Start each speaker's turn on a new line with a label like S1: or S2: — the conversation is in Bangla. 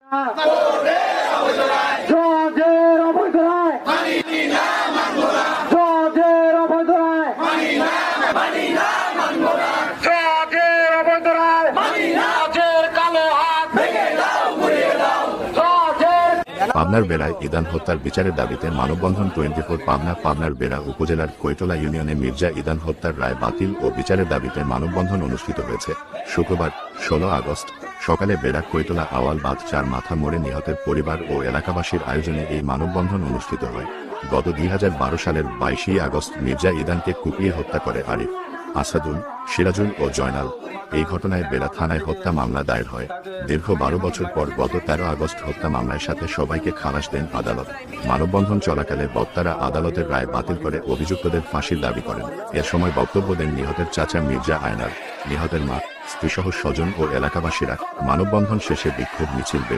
S1: জজের অবৈধ রায়, জজের অবৈধ রায়, জজের অবৈধ রায়, জজের কালো হাত জজের।
S2: পাবনার বেড়ায় ইদান হত্যার বিচারের দাবিতে মানববন্ধন 24 পাবনার বেড়া উপজেলার কৈতলা ইউনিয়নে মির্জা ইদান হত্যার রায় বাতিল ও বিচারের দাবিতে মানববন্ধন অনুষ্ঠিত হয়েছে। শুক্রবার 16 আগস্ট সকালে বেড়া কৈতলা আওয়াল বাঁধ 4 মাথা মোড়ে নিহতের পরিবার ও এলাকাবাসীর আয়োজনে এই মানববন্ধন অনুষ্ঠিত হয়। গত 2012 সালের 22 আগস্ট মির্জা ইদানকে কুপিয়ে হত্যা করে আরিফ, আসাদুল, সিরাজুল ও জয়নাল। এই ঘটনায় বেড়া থানায় হত্যা মামলা দায়ের হয়। দীর্ঘ 12 বছর পর গত 13 আগস্ট হত্যা মামলার সাথে সবাইকে খালাস দেন আদালত। মানববন্ধন চলাকালে বক্তারা আদালতের রায় বাতিল করে অভিযুক্তদের ফাঁসির দাবি করেন। এ সময় বক্তব্য দেন নিহতের চাচা মির্জা আয়নাল, নিহতের মা, স্ত্রীসহ স্বজন ও এলাকাবাসীরা। মানববন্ধন শেষে বিক্ষোভ মিছিল বের